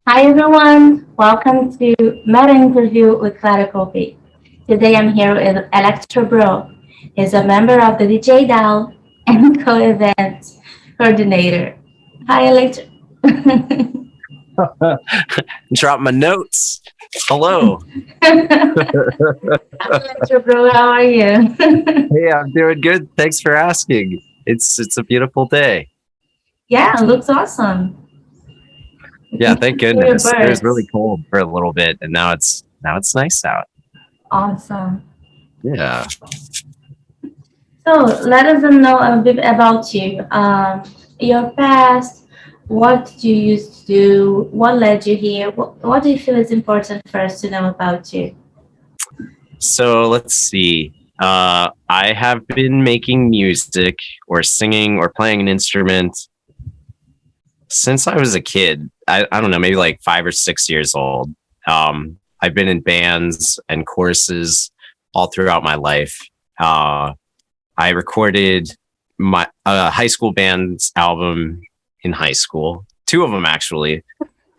Hi everyone, welcome to Meta Interview with Klara Kopi. Today I'm here with Electrobro. He's a member of the djDAO and co-event coordinator. Hi Electro. Drop my notes. Hello. Electrobro, how are you? Hey, I'm doing good. Thanks for asking. It's a beautiful day. Yeah, it looks awesome. Yeah, thank Your goodness. It was really birds. cold for a little bit, and now it's nice out. Awesome. Yeah. So let us know a bit about you. Your past, what you used to do, what led you here, what do you feel is important for us to know about you? So let's see. I have been making music or singing or playing an instrument since I was a kid. I don't know, maybe like 5 or 6 years old. I've been in bands and choruses all throughout my life. I recorded my high school band's album in high school, two of them actually.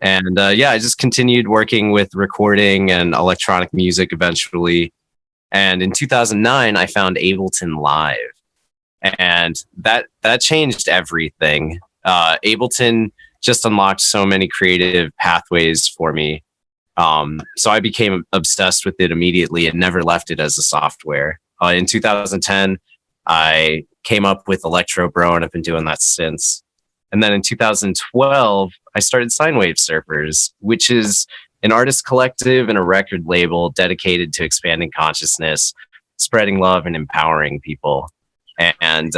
And yeah, I just continued working with recording and electronic music eventually. And in 2009, I found Ableton Live, and that changed everything. Ableton just unlocked so many creative pathways for me. So I became obsessed with it immediately and never left it as a software. In 2010, I came up with Electrobro, and I've been doing that since. And then in 2012, I started Sine Wave Surfers, which is an artist collective and a record label dedicated to expanding consciousness, spreading love, and empowering people. And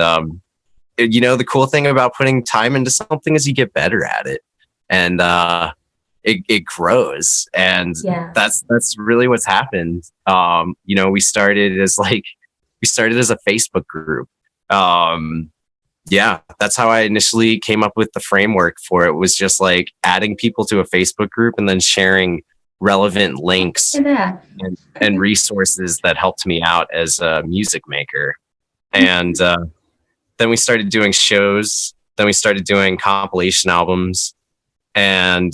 the cool thing about putting time into something is you get better at it, and it grows. And Yeah. that's really what's happened. We started as a Facebook group. Yeah, that's how I initially came up with the framework for it, was just like adding people to a Facebook group and then sharing relevant links Yeah. and resources that helped me out as a music maker. And then we started doing shows. Then we started doing compilation albums and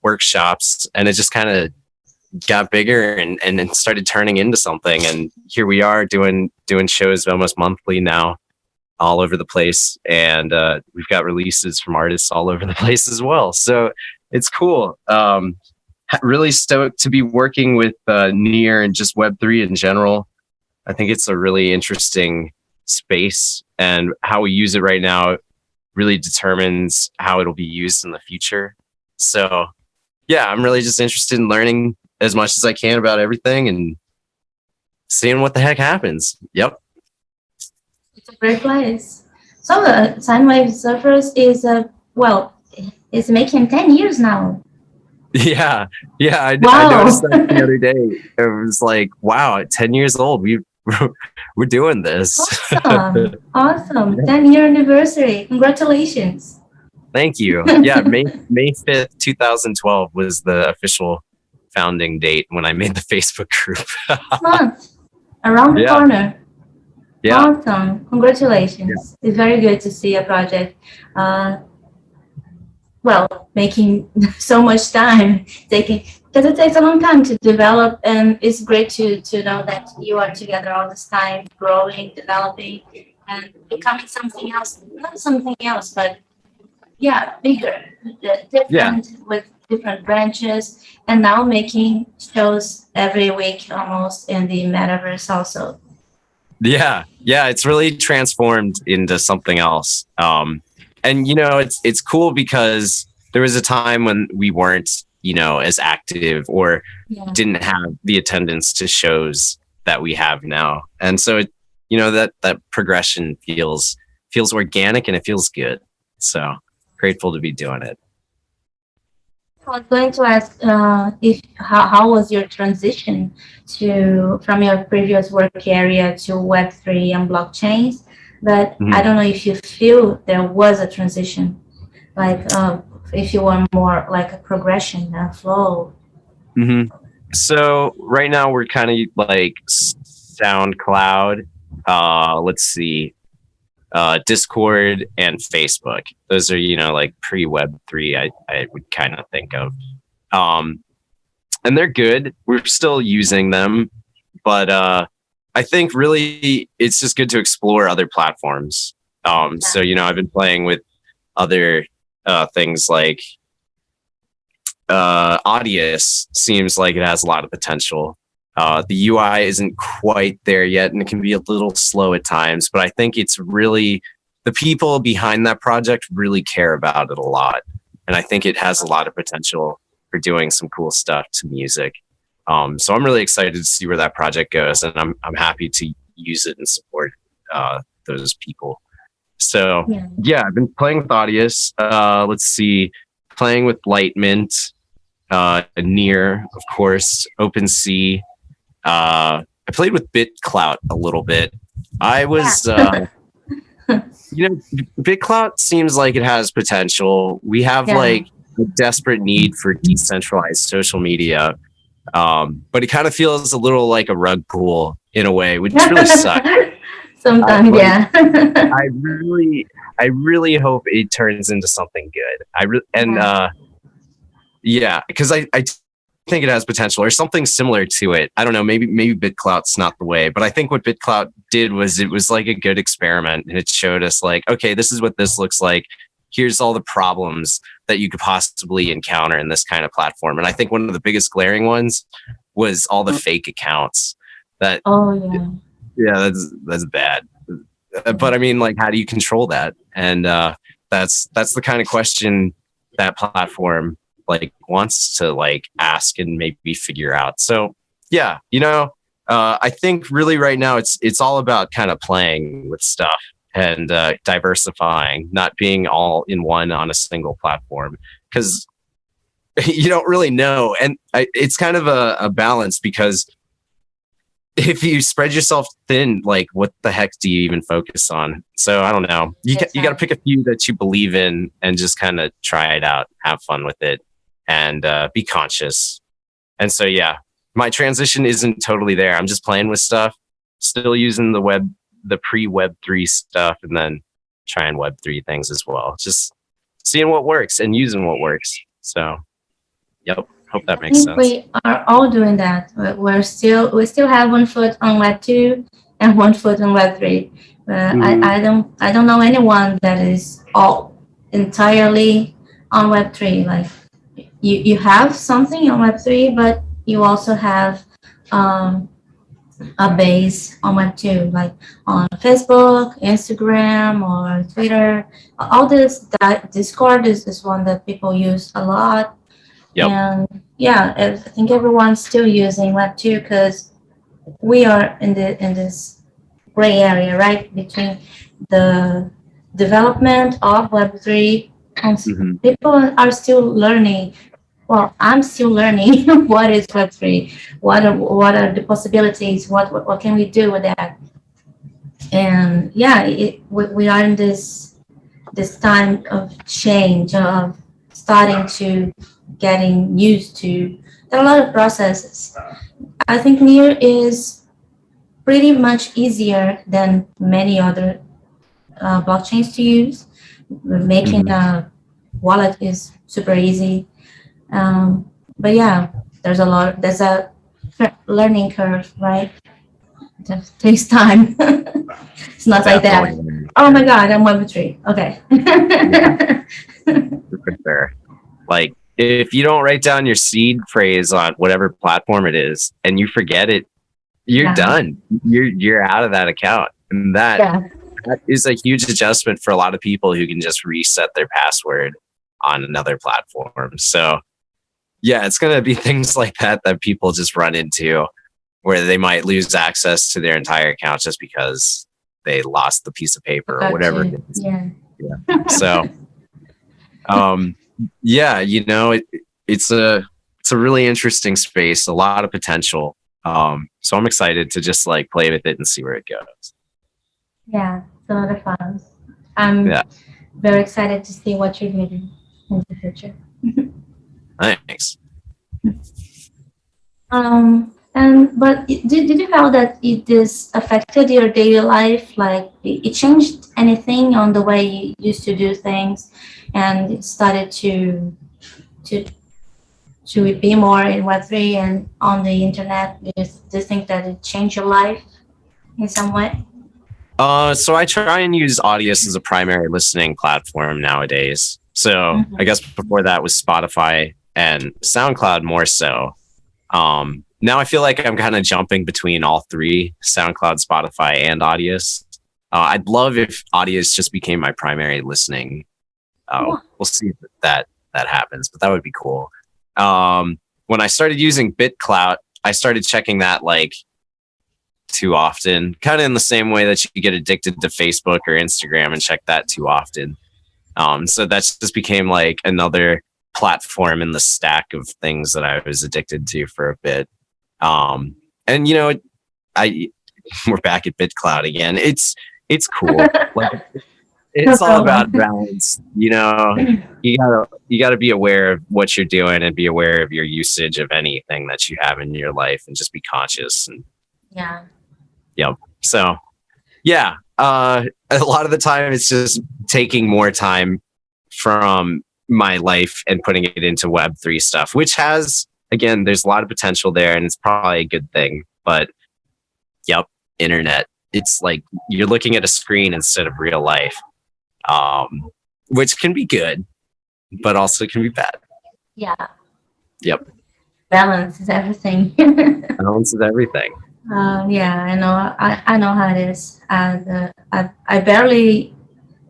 workshops, and it just kind of got bigger and it started turning into something. And here we are doing shows almost monthly now, all over the place. And we've got releases from artists all over the place as well. So it's cool. Really stoked to be working with Near and just Web3 in general. I think it's a really interesting space, and how we use it right now really determines how it'll be used in the future. So yeah, I'm really just interested in learning as much as I can about everything and seeing what the heck happens. Yep. It's a great place. So Sine Wave Surfers is making 10 years now. Yeah. I Wow. noticed that the other day. It was like, wow, at 10 years old, we're doing this. Awesome. 10-year anniversary. Congratulations. Thank you. Yeah, May 5th, 2012 was the official founding date when I made the Facebook group. This month, around the Yeah. corner. Yeah. Awesome. Congratulations. It's very good to see a project making so much time, because it takes a long time to develop, and it's great to know that you are together all this time, growing, developing, and becoming something else. Not something else, but yeah, bigger, different, with different branches, and now making shows every week almost in the metaverse also. Yeah, it's really transformed into something else. And it's cool because there was a time when we weren't, as active or didn't have the attendance to shows that we have now. And so that progression feels organic, and it feels good. So grateful to be doing it. I was going to ask how was your transition from your previous work area to Web3 and blockchains, but I don't know if you feel there was a transition, like if you were more like a progression, a flow. So right now we're kind of like Soundcloud. Let's see. Discord and Facebook. Those are, like pre-Web3, I would kind of think of. And they're good. We're still using them, but I think really it's just good to explore other platforms. So I've been playing with other things like Audius. Seems like it has a lot of potential. The UI isn't quite there yet, and it can be a little slow at times, but I think it's really the people behind that project really care about it a lot, and I think it has a lot of potential for doing some cool stuff to music. So I'm really excited to see where that project goes, and I'm happy to use it and support those people. So yeah, I've been playing with Audius. Let's see, playing with Lightmint, Near, of course, OpenSea. I played with BitClout a little bit. I was, BitClout seems like it has potential. We have like a desperate need for decentralized social media, but it kind of feels a little like a rug pull in a way, which really sucks. Sometimes, I really hope it turns into something good. Because I think it has potential or something similar to it. I don't know, maybe BitClout's not the way, but I think what BitClout did was it was like a good experiment, and it showed us like, okay, this is what this looks like. Here's all the problems that you could possibly encounter in this kind of platform. And I think one of the biggest glaring ones was all the fake accounts. That's bad. But I mean, like, how do you control that? And that's the kind of question that platform like wants to like ask and maybe figure out. So yeah, I think really right now it's all about kind of playing with stuff and diversifying, not being all in one on a single platform, because you don't really know. And it's kind of a balance, because if you spread yourself thin, like what the heck do you even focus on? So I don't know. You got to pick a few that you believe in and just kind of try it out, have fun with it, and be conscious. And so, yeah, my transition isn't totally there. I'm just playing with stuff, still using the pre-Web3 stuff, and then trying Web3 things as well. Just seeing what works and using what works. So, yep. Hope that makes sense. We are all doing that. We still have one foot on Web 2 and one foot on Web 3. I don't know anyone that is all entirely on Web 3. Like you have something on Web 3, but you also have a base on Web 2, like on Facebook, Instagram, or Twitter. All this, Discord is one that people use a lot. Yep. And yeah, I think everyone's still using Web 2 because we are in this gray area, right, between the development of Web 3 and people are still learning. Well, I'm still learning what is Web 3, what are the possibilities, what can we do with that, and yeah, we are in this time of change, of starting to getting used to. There are a lot of processes. I think Near is pretty much easier than many other blockchains to use. Making a wallet is super easy. But yeah, there's a learning curve, right? It just takes time. It's not like that. Oh my God, I'm Web3. Okay. For sure. Like, if you don't write down your seed phrase on whatever platform it is and you forget it, you're done. You're out of that account. And that is a huge adjustment for a lot of people who can just reset their password on another platform. So yeah, it's going to be things like that people just run into, where they might lose access to their entire account just because they lost the piece of paper or whatever it is. Yeah. So yeah, it's a really interesting space, a lot of potential. So I'm excited to just like play with it and see where it goes. Yeah, it's a lot of fun. I'm very excited to see what you're doing in the future. Thanks. But did you feel that this affected your daily life? Like it changed anything on the way you used to do things, and it started to to be more in Web3 and on the internet? Do you think that it changed your life in some way? So I try and use Audius as a primary listening platform nowadays. So I guess before that was Spotify and SoundCloud more so. Now I feel like I'm kind of jumping between all three, SoundCloud, Spotify, and Audius. I'd love if Audius just became my primary listening. We'll see if that happens, but that would be cool. When I started using BitClout, I started checking that like too often, kind of in the same way that you get addicted to Facebook or Instagram and check that too often. So that just became like another platform in the stack of things that I was addicted to for a bit. And you know, we're back at BitClout again. It's cool. Like, it's all about balance. You know, you gotta be aware of what you're doing and be aware of your usage of anything that you have in your life, and just be conscious. And yep. So yeah, a lot of the time it's just taking more time from my life and putting it into Web3 stuff, which has, again, there's a lot of potential there, and it's probably a good thing. But yep, internet, it's like you're looking at a screen instead of real life, which can be good, but also can be bad. Yeah. Yep. Balance is everything. Balance is everything. Yeah, I know. I know how it is. I barely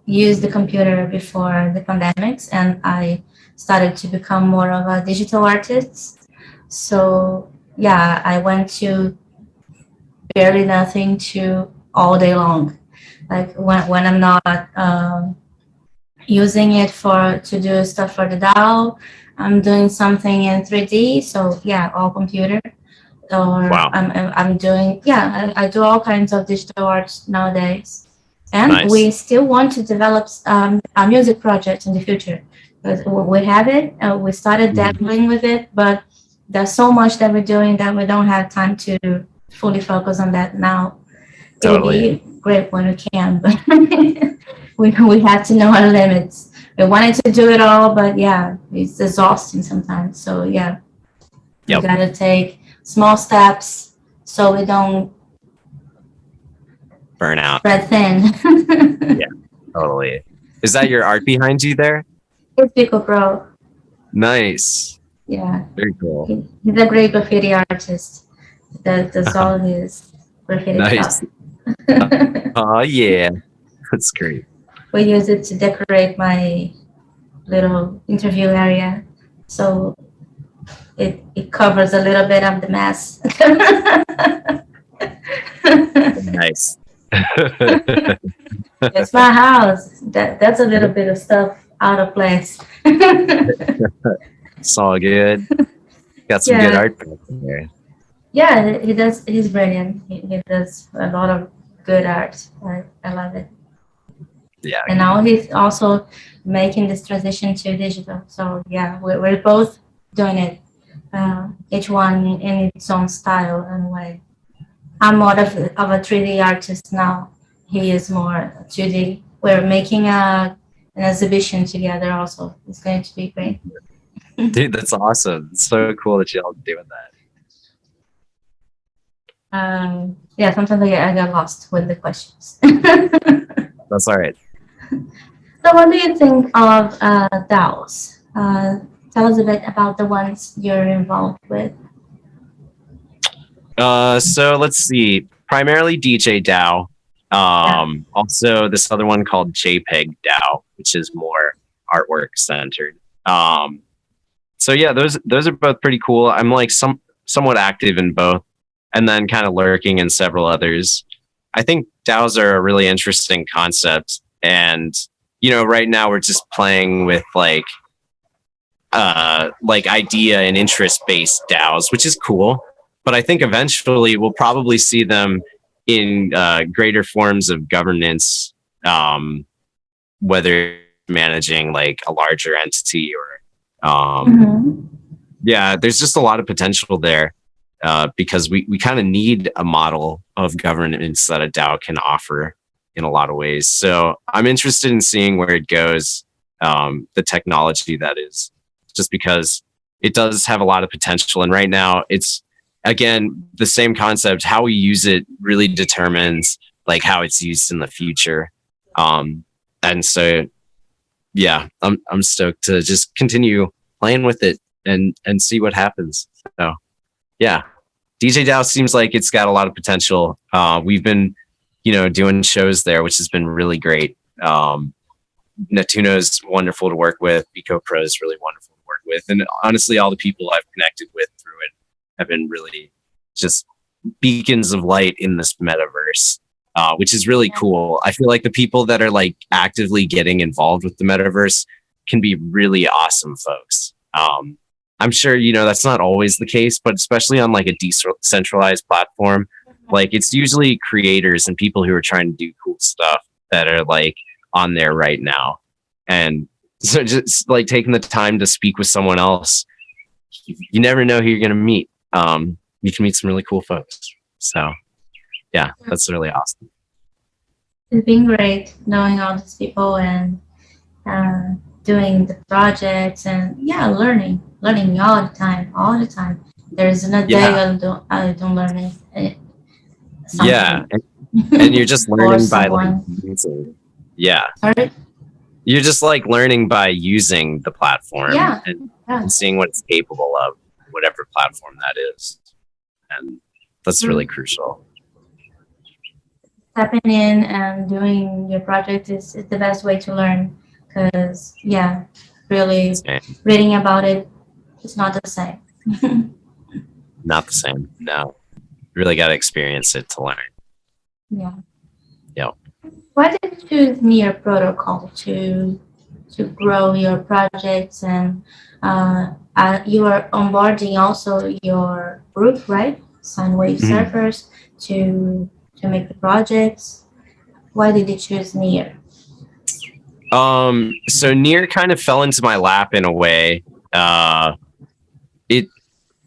used the computer before the pandemics, and I started to become more of a digital artist. So yeah, I went to barely nothing to all day long. Like when I'm not using it to do stuff for the DAO, I'm doing something in 3D. So yeah, all computer. Or wow. I'm doing, I do all kinds of digital arts nowadays. And nice. We still want to develop a music project in the future. We have it, we started dabbling with it, but there's so much that we're doing that we don't have time to fully focus on that now. Totally. It'll be great when we can, but we have to know our limits. We wanted to do it all, but yeah, it's exhausting sometimes. So yeah, you gotta take small steps so we don't burn out. Spread thin. Yeah, totally. Is that your art behind you there? It's Electrobro. Nice. Yeah. Very cool. He's a great graffiti artist. That's all his graffiti nice. stuff. Oh yeah, that's great. We use it to decorate my little interview area, so it covers a little bit of the mess. Nice. It's my house. That's a little bit of stuff out of place. It's all good. Got some good art there. Yeah, he does. He's brilliant. He does a lot of good art. I love it. Yeah. And now he's also making this transition to digital. So yeah, we're both doing it. Each one in its own style and way. I'm more of a 3D artist now. He is more 2D. We're making an exhibition together also. It's going to be great. Dude, that's awesome. It's so cool that y'all doing that. Yeah, sometimes I get lost with the questions. That's all right. So what do you think of DAOs? Tell us a bit about the ones you're involved with. So let's see. Primarily djDAO. Also this other one called JPEG DAO, which is more artwork centered. So yeah, those are both pretty cool. I'm like somewhat active in both, and then kind of lurking in several others. I think DAOs are a really interesting concept, and right now we're just playing with like idea and interest based DAOs, which is cool. But I think eventually we'll probably see them in greater forms of governance, whether managing like a larger entity or yeah, there's just a lot of potential there because we kind of need a model of governance that a DAO can offer in a lot of ways. So I'm interested in seeing where it goes, the technology that is, just because it does have a lot of potential. And right now it's, again, the same concept. How we use it really determines like how it's used in the future. And so, yeah, I'm stoked to just continue playing with it and see what happens. So, yeah, djDAO seems like it's got a lot of potential. We've been, doing shows there, which has been really great. Natuno's wonderful to work with. Biko Pro is really wonderful to work with. And honestly, all the people I've connected with through it have been really just beacons of light in this metaverse, which is really cool. I feel like the people that are like actively getting involved with the metaverse can be really awesome folks. I'm sure, that's not always the case, but especially on like a decentralized platform, like it's usually creators and people who are trying to do cool stuff that are like on there right now. And so just like taking the time to speak with someone else, you never know who you're going to meet. You can meet some really cool folks. So yeah, that's really awesome. It's been great knowing all these people and doing the projects and learning all the time. There isn't a day I don't learn it. Yeah, and you're just learning by like using. Yeah. Sorry? You're just like learning by using the platform and seeing what it's capable of, whatever platform that is. And that's really crucial. Stepping in and doing your project is the best way to learn because, really reading about it is not the same. Not the same, no. Really got to experience it to learn. Yeah. Yep. Why did you choose Near Protocol to grow your projects and you are onboarding also your group, right? Sine Wave Surfers to make the projects. Why did you choose Near? So Near kind of fell into my lap in a way.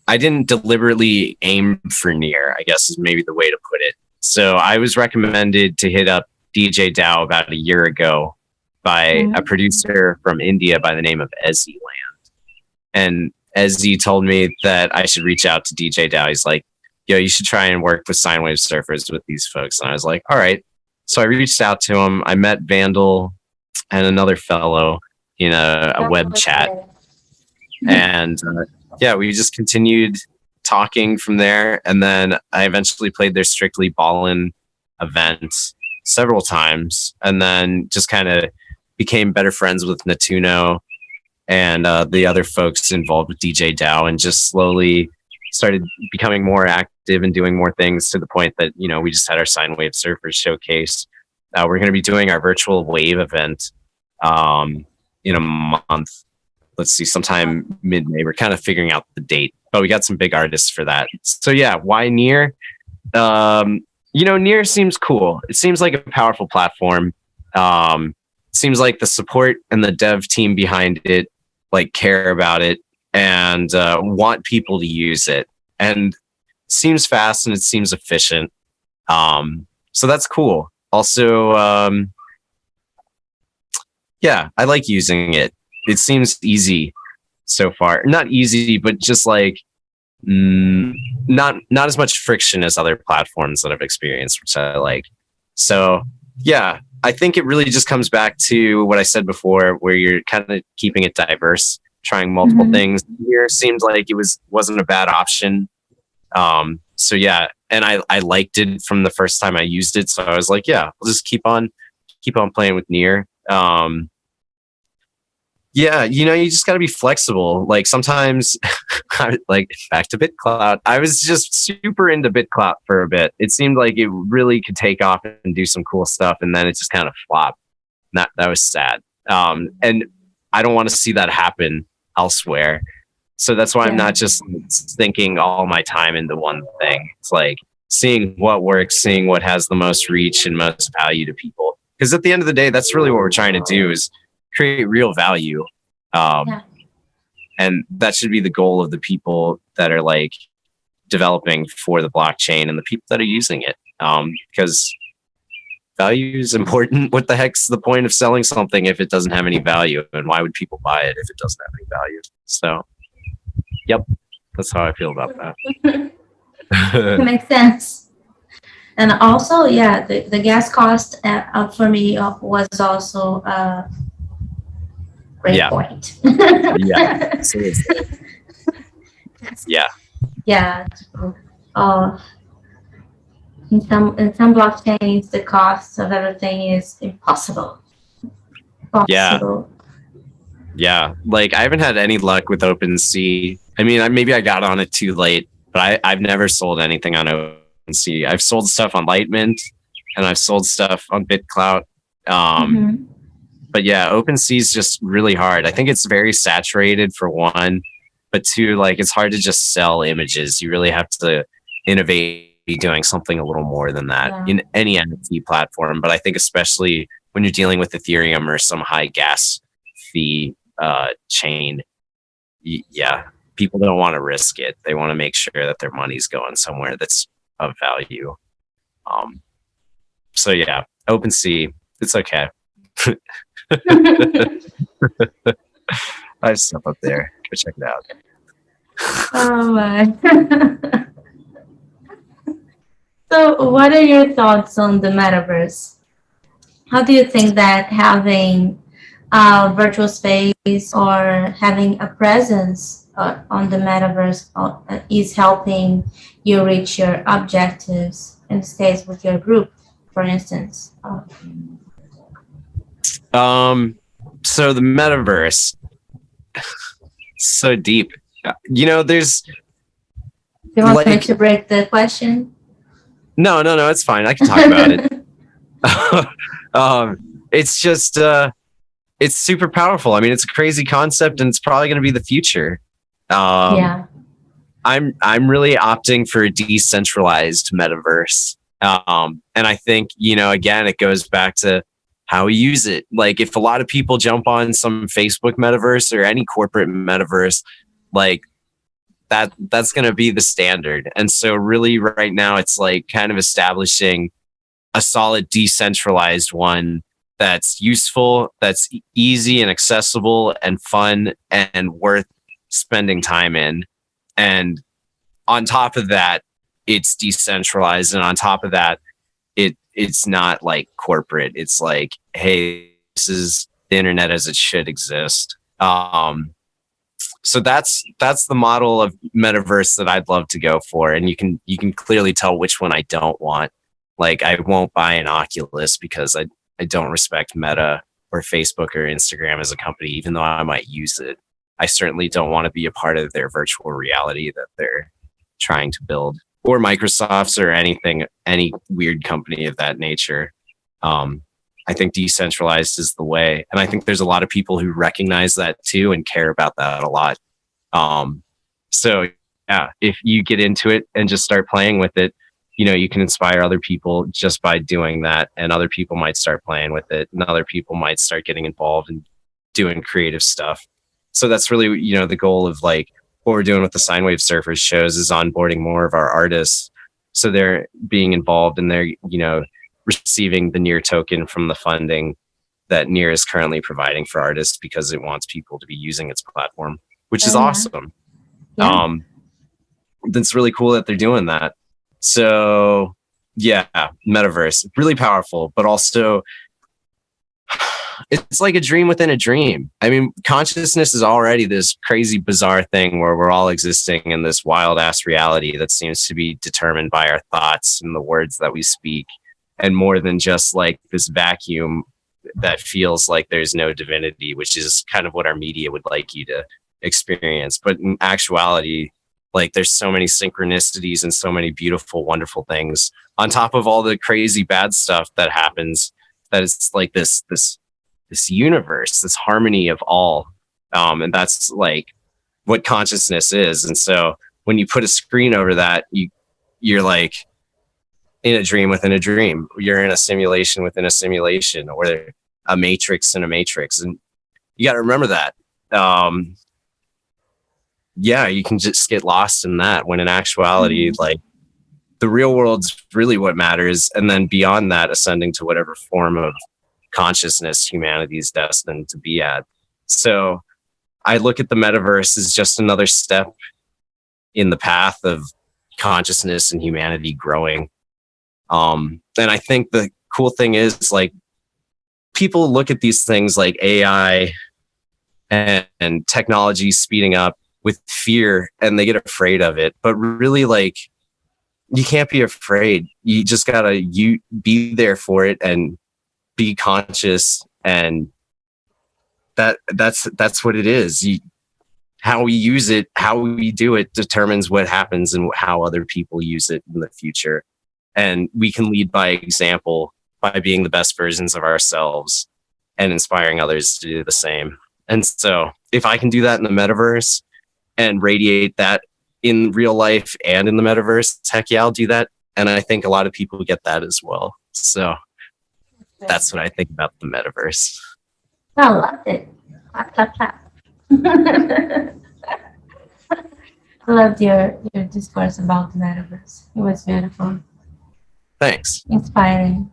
I didn't deliberately aim for Near, I guess is maybe the way to put it. So I was recommended to hit up djDAO about a year ago by a producer from India by the name of Ezzy Land. And Ezzy told me that I should reach out to djDAO. He's like, yo, you should try and work with Sine Wave Surfers with these folks. And I was like, all right. So I reached out to him. I met Vandal and another fellow in a web chat. And we just continued talking from there. And then I eventually played their Strictly Ballin' event several times. And then just kind of became better friends with Natuno and the other folks involved with djDAO, and just slowly started becoming more active and doing more things to the point that, we just had our Sine Wave Surfers showcase. We're going to be doing our virtual wave event in a month. Let's see, sometime mid-May. We're kind of figuring out the date, but we got some big artists for that. So yeah, why Near? Near seems cool. It seems like a powerful platform. Seems like the support and the dev team behind it like care about it and want people to use it. And it seems fast and it seems efficient. So that's cool. Also, I like using it. It seems easy so far. Not easy, but just like not as much friction as other platforms that I've experienced, which I like. So yeah, I think it really just comes back to what I said before, where you're kind of keeping it diverse, trying multiple things. Here seemed like it wasn't a bad option. So yeah, and I liked it from the first time I used it. So I was like, yeah, I'll just keep on playing with Near. You just got to be flexible. Like sometimes, like back to BitClout, I was just super into BitClout for a bit. It seemed like it really could take off and do some cool stuff, and then it just kind of flopped. That was sad. And I don't want to see that happen elsewhere. So that's why I'm not just thinking all my time into one thing. It's like seeing what works, seeing what has the most reach and most value to people. Because at the end of the day, that's really what we're trying to do, is create real value. And that should be the goal of the people that are like developing for the blockchain and the people that are using it. Because value is important. What the heck's the point of selling something if it doesn't have any value? And why would people buy it if it doesn't have any value? So Yep, that's how I feel about It that. makes sense. And also, yeah, the gas cost for me was also a great Yeah. point. Yeah. Seriously. Yeah. Yeah. Uh, in some blockchains, the cost of everything is impossible. Yeah. Possible. Yeah. Like I haven't had any luck with OpenSea. I mean, maybe I got on it too late, but I've never sold anything on OpenSea. I've sold stuff on Lightmint and I've sold stuff on BitClout. Mhm. But yeah, OpenSea is just really hard. I think it's very saturated for one, but two, like it's hard to just sell images. You really have to innovate, be doing something a little more than that Yeah. in any NFT platform. But I think especially when you're dealing with Ethereum or some high gas fee chain, yeah, people don't want to risk it. They want to make sure that their money's going somewhere that's of value. So yeah, OpenSea, it's okay. I have stuff up there. Go check it out. Oh my. So, what are your thoughts on the metaverse? How do you think that having a virtual space or having a presence on the metaverse is helping you reach your objectives, in this case with your group, for instance? So the metaverse, so deep. You know, there's Do you want me like to break the question? no, it's fine. I can talk about it. It's just it's super powerful. I mean, it's a crazy concept and it's probably going to be the future. Yeah. I'm really opting for a decentralized metaverse. And I think, you know, again, it goes back to how we use it. Like if a lot of people jump on some Facebook metaverse or any corporate metaverse, like that's going to be the standard. And so really right now it's like kind of establishing a solid decentralized one that's useful, that's easy and accessible and fun and worth spending time in. And on top of that, it's decentralized. And on top of that, it's not like corporate. It's like, hey, this is the internet as it should exist. So that's the model of metaverse that I'd love to go for. And you can clearly tell which one I don't want. Like I won't buy an Oculus because I don't respect Meta or Facebook or Instagram as a company, even though I might use it. I certainly don't want to be a part of their virtual reality that they're trying to build, or Microsoft's or any weird company of that nature. I think decentralized is the way. And I think there's a lot of people who recognize that too and care about that a lot. So yeah, if you get into it and just start playing with it, you know, you can inspire other people just by doing that. And other people might start playing with it and other people might start getting involved and doing creative stuff. So that's really, you know, the goal of like what we're doing with the Sine Wave Surfers shows is onboarding more of our artists. So they're being involved and they're, you know, receiving the Near token from the funding that Near is currently providing for artists because it wants people to be using its platform, which is awesome. Yeah. That's really cool that they're doing that. So yeah, metaverse, really powerful, but also it's like a dream within a dream. I mean, consciousness is already this crazy, bizarre thing where we're all existing in this wild ass reality that seems to be determined by our thoughts and the words that we speak, and more than just like this vacuum that feels like there's no divinity, which is kind of what our media would like you to experience. But in actuality, like there's so many synchronicities and so many beautiful, wonderful things on top of all the crazy bad stuff that happens, that it's like this universe, this harmony of all. And that's like what consciousness is. And so when you put a screen over that, you're like in a dream within a dream. You're in a simulation within a simulation, or a matrix in a matrix. And you got to remember that. Yeah, you can just get lost in that, when in actuality, like the real world's really what matters. And then beyond that, ascending to whatever form of consciousness humanity is destined to be at. So I look at the metaverse as just another step in the path of consciousness and humanity growing. And I think the cool thing is, like, people look at these things like AI and technology speeding up with fear, and they get afraid of it. But really, like, you can't be afraid. You just gotta be there for it and be conscious, and that's what it is. How we use it, how we do it, determines what happens and how other people use it in the future. And we can lead by example by being the best versions of ourselves and inspiring others to do the same. And so if I can do that in the metaverse and radiate that in real life and in the metaverse, heck yeah, I'll do that. And I think a lot of people get that as well. So that's what I think about the metaverse. I loved it. Clap, clap, clap. I loved your discourse about the metaverse. It was beautiful. Thanks. Inspiring.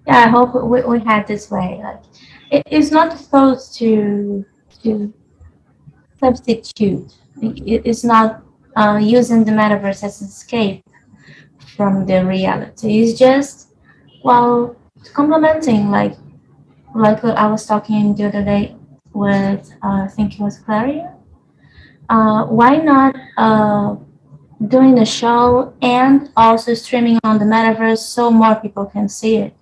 Yeah, I hope we had this way. Like, it's not supposed to substitute. It's not using the metaverse as an escape from the reality. It's just, well, complementing, like I was talking the other day with, I think it was Klara. Why not doing the show and also streaming on the metaverse so more people can see it?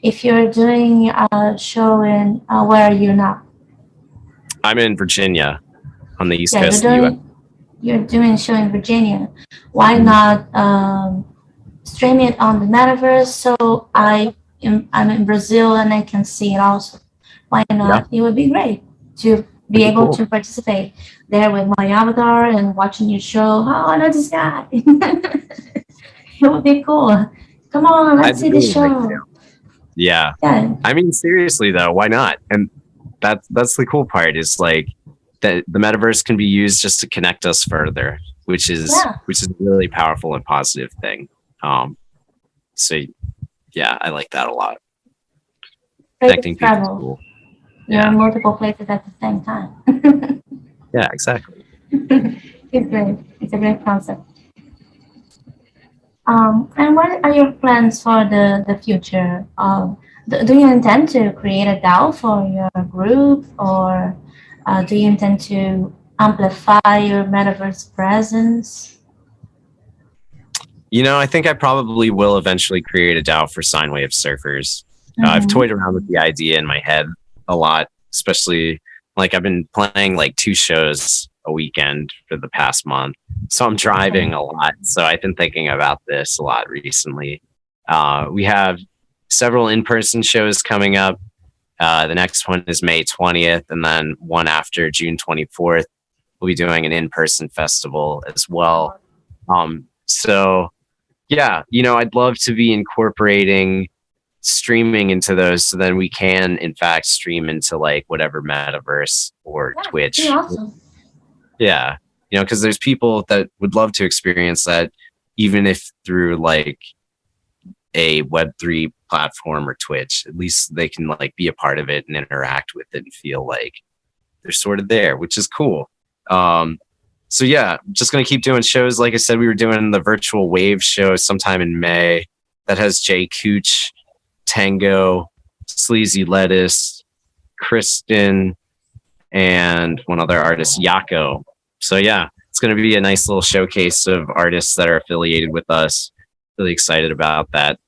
If you're doing a show in, where are you now? I'm in Virginia, on the East Coast of the US. You're doing a show in Virginia. Why not stream it on the metaverse so I'm in Brazil and I can see it also? Why not? Yeah. It would be great to be able to participate there with my avatar and watching your show. Oh, I know this guy. It would be cool. Come on, let's see the show. Yeah. I mean, seriously though, why not? And that's the cool part, is like that the metaverse can be used just to connect us further, which is a really powerful and positive thing. So yeah, I like that a lot. Connecting people is cool. You're in multiple places at the same time. Yeah, exactly. It's great. It's a great concept. And what are your plans for the future? Do you intend to create a DAO for your group, or do you intend to amplify your metaverse presence? You know, I think I probably will eventually create a DAO for Sine Wave Surfers. I've toyed around with the idea in my head a lot, especially like I've been playing like 2 shows a weekend for the past month. So I'm driving a lot. So I've been thinking about this a lot recently. We have several in-person shows coming up. The next one is May 20th, and then one after June 24th. We'll be doing an in-person festival as well. So yeah, you know, I'd love to be incorporating streaming into those, so then we can in fact stream into like whatever metaverse or Twitch. Awesome. Yeah, you know, because there's people that would love to experience that, even if through like a Web3 platform or Twitch. At least they can like be a part of it and interact with it and feel like they're sort of there, which is cool. So yeah, just gonna keep doing shows. Like I said, we were doing the virtual wave show sometime in May that has Jay Cooch, Tango, Sleazy Lettuce, Kristen, and one other artist, Yako. So yeah, it's going to be a nice little showcase of artists that are affiliated with us. Really excited about that.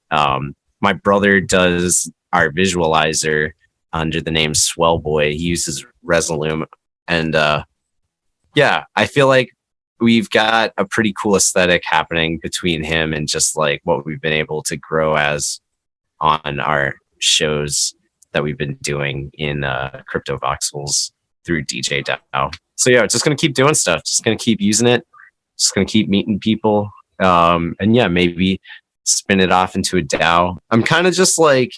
My brother does our visualizer under the name Swellboy. He uses Resolume, and yeah, I feel like we've got a pretty cool aesthetic happening between him and just like what we've been able to grow as on our shows that we've been doing in Crypto Voxels through djDAO. So yeah, just gonna keep doing stuff, just gonna keep using it, just gonna keep meeting people, and yeah, maybe spin it off into a DAO. I'm kind of just like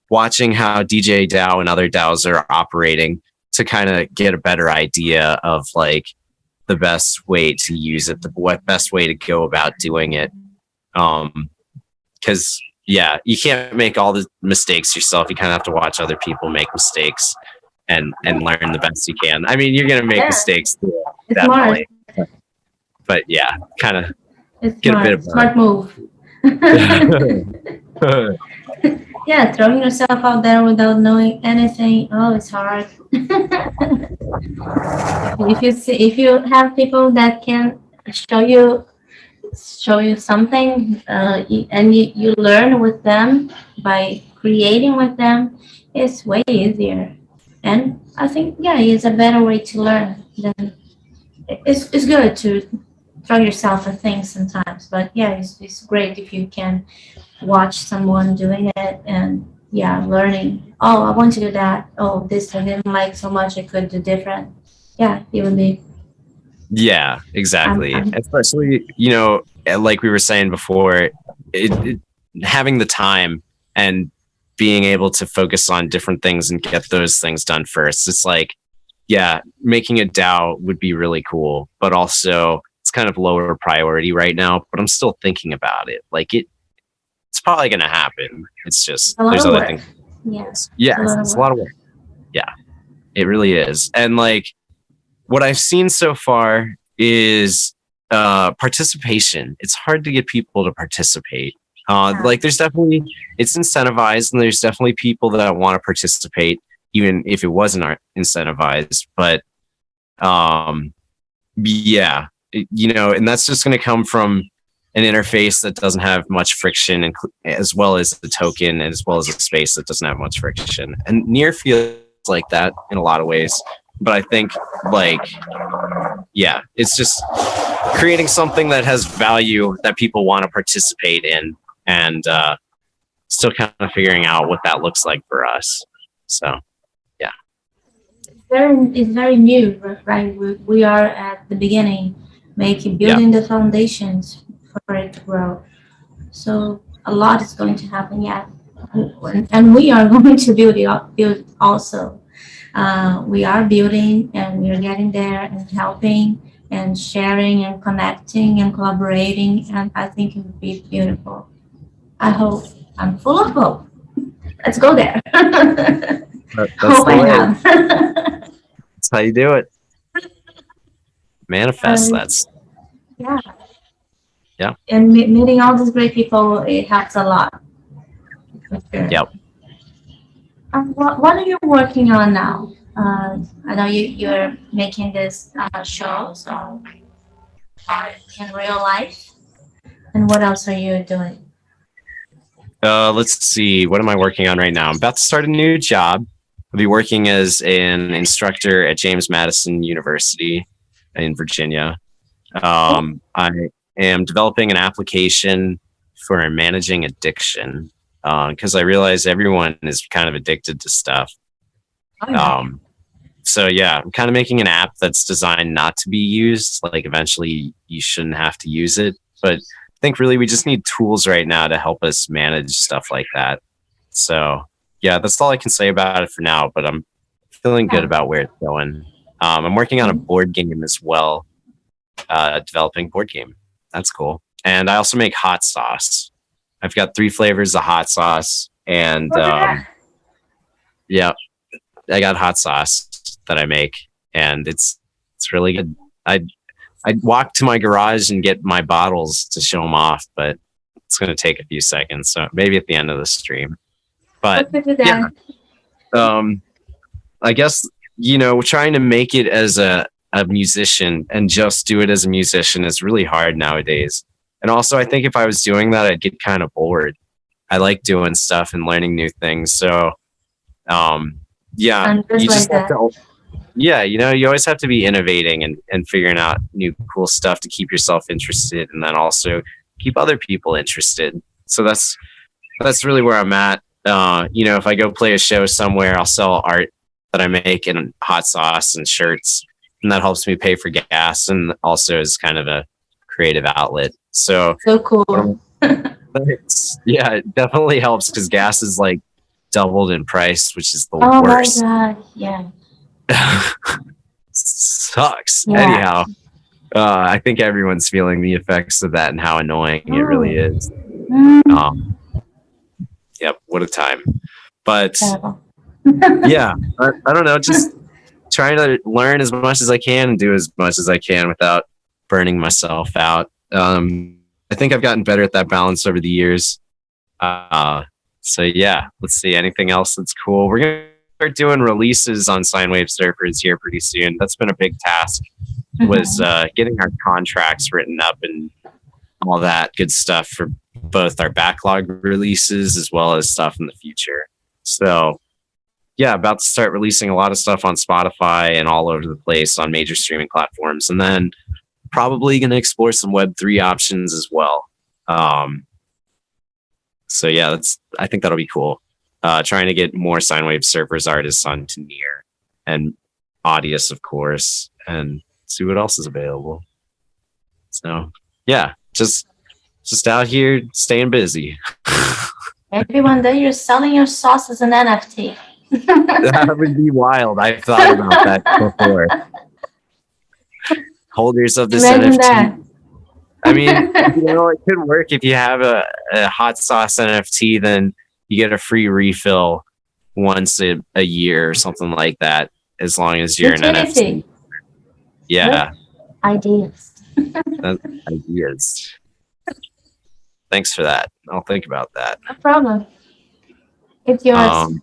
watching how djDAO and other DAOs are operating to kind of get a better idea of like the best way to use it, the best way to go about doing it. Because yeah, you can't make all the mistakes yourself. You kind of have to watch other people make mistakes and learn the best you can. I mean, you're gonna make mistakes too, definitely. but yeah, kind of It's get a bit of smart move. Yeah, throwing yourself out there without knowing anything. Oh, it's hard. If you have people that can show you something, and you learn with them by creating with them, it's way easier. And I think, yeah, it's a better way to learn than it's good to throw yourself at things sometimes, but yeah, it's great if you can watch someone doing it and yeah, learning. Oh, I want to do that. Oh, this I didn't like so much. I could do different. Yeah, it would be. Yeah, exactly. I'm Especially, like we were saying before, having the time and being able to focus on different things and get those things done first. It's like, yeah, making a DAO would be really cool, but also it's kind of lower priority right now, but I'm still thinking about it. Like it's probably going to happen. It's just, a lot there's of other work. things. Yes. Yeah, it's a lot of work. Yeah, it really is. And like what I've seen so far is participation. It's hard to get people to participate. Like there's definitely, it's incentivized, and there's definitely people that want to participate, even if it wasn't incentivized. But yeah, and that's just going to come from an interface that doesn't have much friction, and as well as the token, and as well as a space that doesn't have much friction. And Near feels like that in a lot of ways. But I think, like, yeah, it's just creating something that has value that people want to participate in, and still kind of figuring out what that looks like for us. So, yeah. It's very new, right? We are at the beginning, building the foundations for it to grow. So a lot is going to happen yet, and we are going to build also. We are building, and we are getting there and helping and sharing and connecting and collaborating, and I think it would be beautiful. I hope. I'm full of hope. Let's go there. That's Hope the I way. have. That's how you do it. Manifest that. Yeah. Yeah. And meeting all these great people, it helps a lot. For sure. Yep. What are you working on now? I know you're making this show, so in real life. And what else are you doing? Let's see. What am I working on right now? I'm about to start a new job. I'll be working as an instructor at James Madison University in Virginia. I am developing an application for managing addiction, because I realize everyone is kind of addicted to stuff. Oh, yeah. So yeah, I'm kind of making an app that's designed not to be used. Like eventually you shouldn't have to use it, but I think really we just need tools right now to help us manage stuff like that. So yeah, that's all I can say about it for now, but I'm feeling good about where it's going. I'm working on a board game as well, developing board game. That's cool. And I also make hot sauce. I've got 3 flavors of hot sauce, and yeah, I got hot sauce that I make, and it's really good. I walk to my garage and get my bottles to show them off, but it's going to take a few seconds, so maybe at the end of the stream. But yeah, I guess trying to make it as a musician and just do it as a musician is really hard nowadays. And also, I think if I was doing that, I'd get kind of bored. I like doing stuff and learning new things. So, yeah, you just have to. Yeah, you always have to be innovating and figuring out new cool stuff to keep yourself interested, and then also keep other people interested. So that's really where I'm at. If I go play a show somewhere, I'll sell art that I make in hot sauce and shirts, and that helps me pay for gas, and also is kind of a creative outlet. So cool. Yeah, it definitely helps because gas is like doubled in price, which is the worst. Oh my god, yeah. Sucks. Yeah. Anyhow, I think everyone's feeling the effects of that and how annoying it really is. Yep, what a time. But yeah, I don't know, just trying to learn as much as I can and do as much as I can without burning myself out. I think I've gotten better at that balance over the years. So yeah, let's see. Anything else that's cool? We're gonna start doing releases on Sine Wave Surfers here pretty soon. That's been a big task. Was getting our contracts written up and all that good stuff for both our backlog releases as well as stuff in the future. So yeah, about to start releasing a lot of stuff on Spotify and all over the place on major streaming platforms, and then probably going to explore some Web3 options as well. So yeah, I think that'll be cool. Trying to get more Sine Wave Surfers artists onto Near and Audius, of course, and see what else is available. So yeah, just out here staying busy. Maybe one day you're selling your sauce as an NFT. That would be wild. I've thought about that before. Holders of this Imagine NFT. that. I mean, it could work if you have a hot sauce NFT, then you get a free refill once a year or something like that, as long as you're an NFT. Yeah. Ideas. Ideas. Thanks for that. I'll think about that. No problem. It's yours.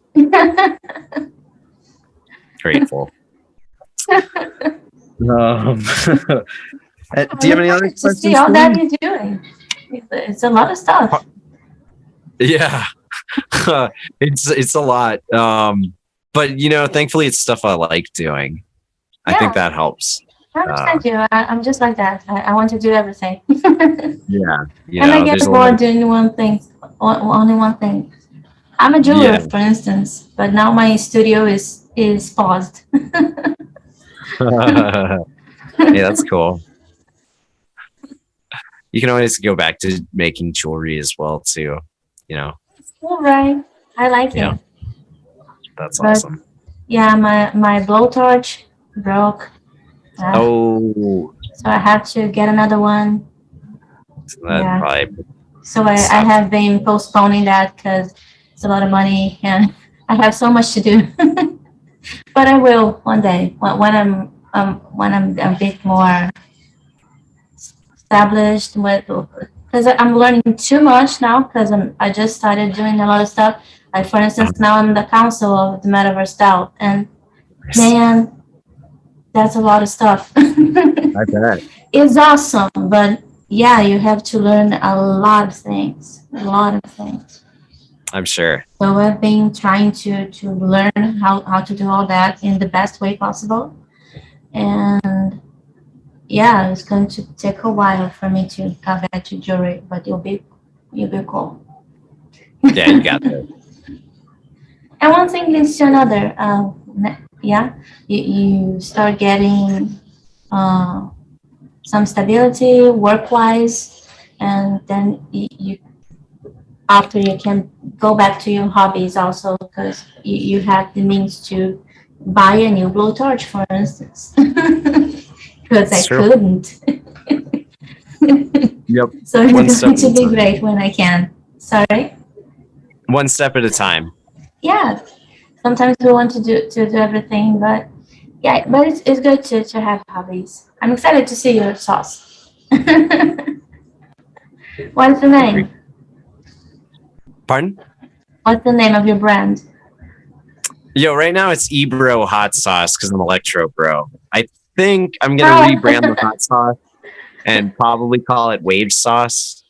Grateful. Do you have any other questions? See all that you're doing. It's a lot of stuff. Yeah. It's a lot. But thankfully it's stuff I like doing. Yeah. I think that helps. I understand you. I'm just like that. I want to do everything. Yeah. And I get bored doing only one thing. I'm a jeweler, for instance, but now my studio is paused. Yeah, that's cool. You can always go back to making jewelry as well, too. It's cool, right? I like it. That's awesome. Yeah, my blowtorch broke. So I have to get another one. So I have been postponing that because it's a lot of money and I have so much to do. But I will one day when I'm a bit more established with, because I'm learning too much now because I just started doing a lot of stuff. Like for instance, now I'm the council of the Metaverse DAO, and man, that's a lot of stuff. I bet. It's awesome, but yeah, you have to learn a lot of things. I'm sure. So I've been trying to learn how to do all that in the best way possible. And yeah, it's going to take a while for me to come back to jewelry, but you'll be cool. Yeah, you got that. And one thing leads to another. You start getting some stability work-wise, and then you after you can go back to your hobbies also, because you have the means to buy a new blowtorch, for instance. Because I couldn't. Yep. So it's going to be great when I can. Sorry? One step at a time. Yeah. Sometimes we want to do everything, but yeah, but it's good to have hobbies. I'm excited to see your sauce. What's the name? Pardon? What's the name of your brand? Yo, right now it's Ebro hot sauce because I'm Electrobro. I think I'm gonna rebrand the hot sauce and probably call it Wave Sauce,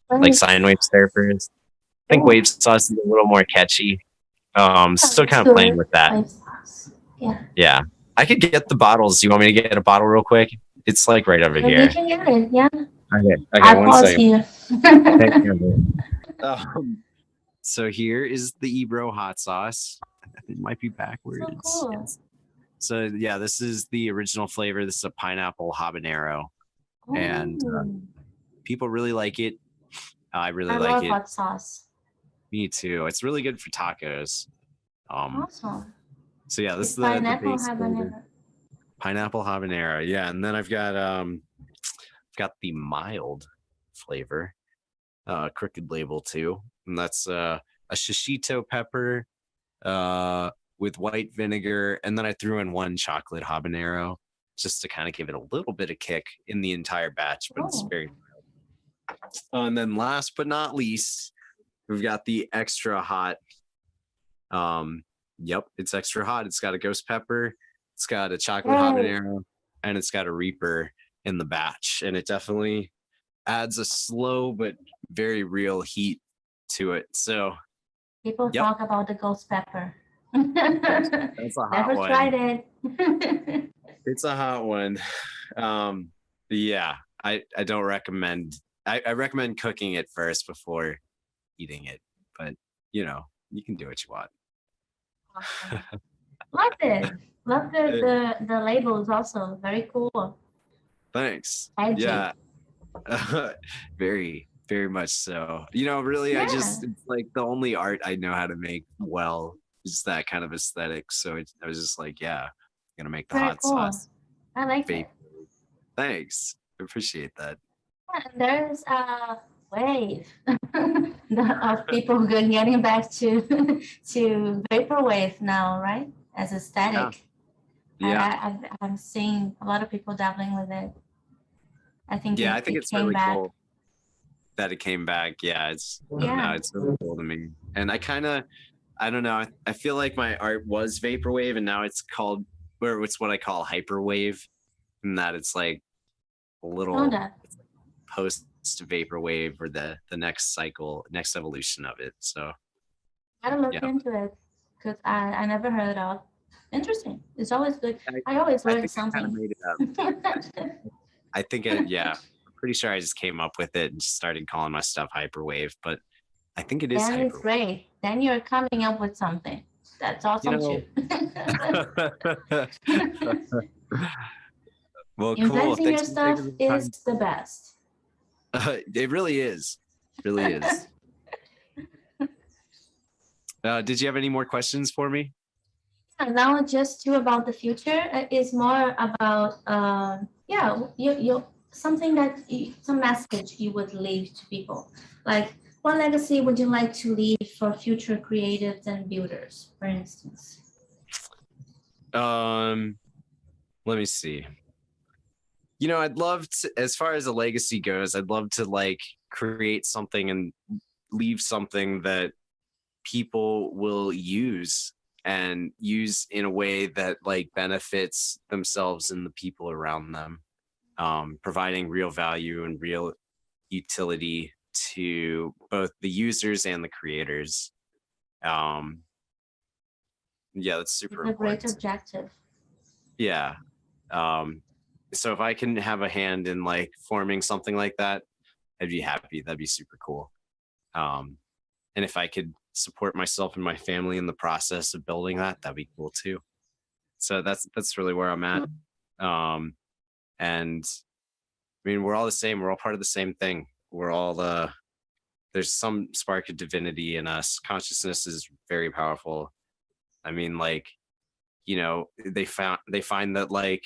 like Sine Wave Surfers. I think Wave Sauce is a little more catchy. Still kind of playing with that. Wave sauce. Yeah. Yeah. I could get the bottles. You want me to get a bottle real quick? It's like right over here. You can get it, yeah. Okay, I'll one pause second. Here. So here is the Ebro hot sauce. It might be backwards. So cool. Yes. So yeah, this is the original flavor. This is a pineapple habanero, and people really like it. I really like love it. Hot sauce. Me too. It's really good for tacos. Awesome. So yeah, this is the base flavor. Pineapple habanero. Yeah, and then I've got the mild flavor, Crooked Label too, and that's a shishito pepper with white vinegar, and then I threw in one chocolate habanero. just to kind of give it a little bit of kick in the entire batch, but it's Oh. very mild. And then last but not least, we've got the extra hot. Yep, it's extra hot. It's got a ghost pepper, it's got a chocolate habanero, and it's got a reaper in the batch. And it definitely adds a slow but very real heat to it. So People Yep. talk about the ghost pepper. that's a hot Never one. tried it. It's a hot one. Yeah, I don't recommend. I recommend cooking it first before eating it, but you know, you can do what you want. Awesome. Love it. Love the labels also. Very cool. Thanks. Edgy. Yeah, very, very much so. You know, really, Yeah. it's like the only art I know how to make well is that kind of aesthetic. So I was just like, yeah, I'm gonna make the Very hot cool. sauce. I like Vape. it. Thanks. I appreciate that. Yeah, and there's a wave of people getting back to vaporwave now, right? As a static. Yeah. I'm seeing a lot of people dabbling with it. I think Yeah, I think it it's came really back. cool that it came back. Yeah, it's Yeah. it's really cool to me. And I don't know. I feel like my art was vaporwave, and now it's called, or it's what I call hyperwave, and that it's like a Know little that. post vaporwave or the next cycle, next evolution of it. So Gotta look yeah, into it because I never heard of. Interesting. It's always good. I I always learn think I kind of something. made it up. I think yeah, I'm pretty sure I just came up with it and just started calling my stuff hyperwave, but I think it is Then it's hyperwave. great. Then you're coming up with something. That's awesome know- too. Well, cool. Inventing your Thanks for stuff taking the time. is the best. It really is. Really is. Did you have any more questions for me? And now just too about the future is more about you something that some message you would leave to people. Like what legacy would you like to leave for future creatives and builders, for instance? Let me see. You know, I'd love to, as far as a legacy goes, I'd love to like create something and leave something that people will use and use in a way that like benefits themselves and the people around them, providing real value and real utility to both the users and the creators. Yeah, that's super It's a great important. objective. Yeah. So if I can have a hand in like forming something like that, I'd be happy. That'd be super cool. And if I could support myself and my family in the process of building that, that'd be cool too. So that's really where I'm at. And I mean, we're all the same. We're all part of the same thing. We're all there's some spark of divinity in us. Consciousness is very powerful. I mean, like, you know, they find that like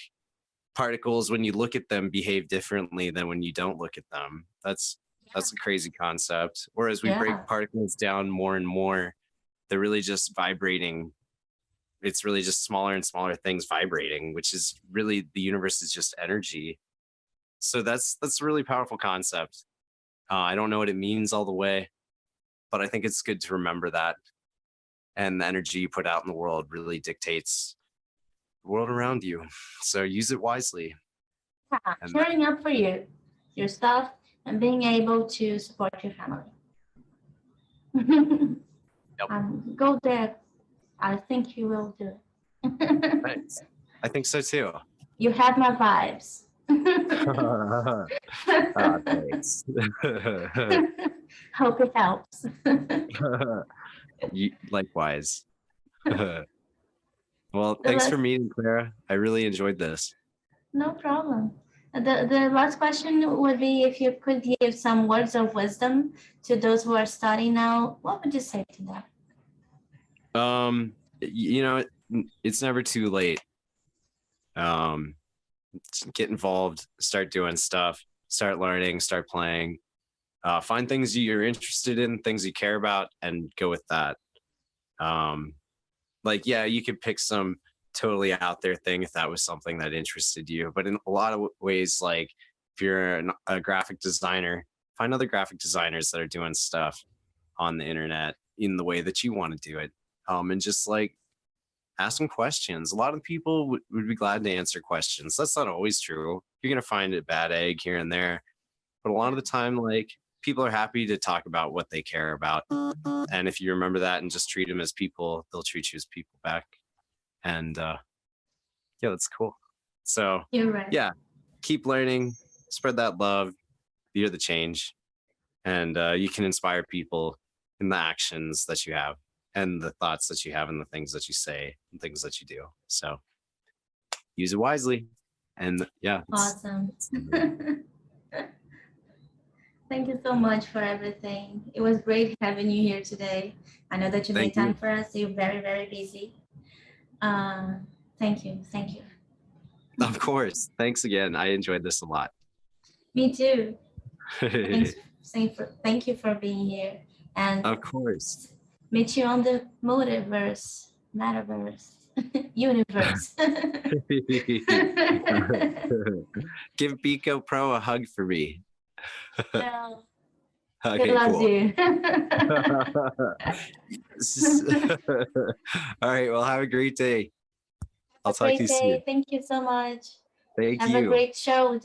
particles, when you look at them, behave differently than when you don't look at them. That's a crazy concept. Whereas we break particles down more and more, they're really just vibrating. It's really just smaller and smaller things vibrating, which is really the universe is just energy. So that's a really powerful concept. I don't know what it means all the way, but I think it's good to remember that. And the energy you put out in the world really dictates the world around you. So use it wisely. Yeah, sharing up for you, your stuff, and being able to support your family. Yep. Go there. I think you will do it. Thanks. I think so too. You have my vibes. Thanks. Hope it helps. Likewise. Well, thanks for meeting, Klara. I really enjoyed this. No problem. The last question would be if you could give some words of wisdom to those who are starting now, what would you say to them? You know, it's never too late. Get involved, start doing stuff, start learning, start playing, find things you're interested in, things you care about, and go with that. Like, yeah, you could pick some totally out there thing if that was something that interested you. But in a lot of ways, like if you're a graphic designer, find other graphic designers that are doing stuff on the internet in the way that you want to do it. And just like ask them questions. A lot of people would be glad to answer questions. That's not always true. You're going to find a bad egg here and there. But a lot of the time, like, people are happy to talk about what they care about. And if you remember that and just treat them as people, they'll treat you as people back. And yeah, that's cool. So You're right. yeah, keep learning, spread that love, you're the change. And you can inspire people in the actions that you have and the thoughts that you have and the things that you say and things that you do. So use it wisely. And yeah. Awesome. Thank you so much for everything. It was great having you here today. I know that you made time for us. You're very, very busy. Thank you. Thank you. Of course. Thanks again. I enjoyed this a lot. Me too. Thank you for being here. And of course. Meet you on the metaverse, universe. Give Biko Pro a hug for me. Yeah. Okay, he loves you. All right. Well, have a great day. I'll talk to you soon. Thank you so much. Thank you. Have a great show.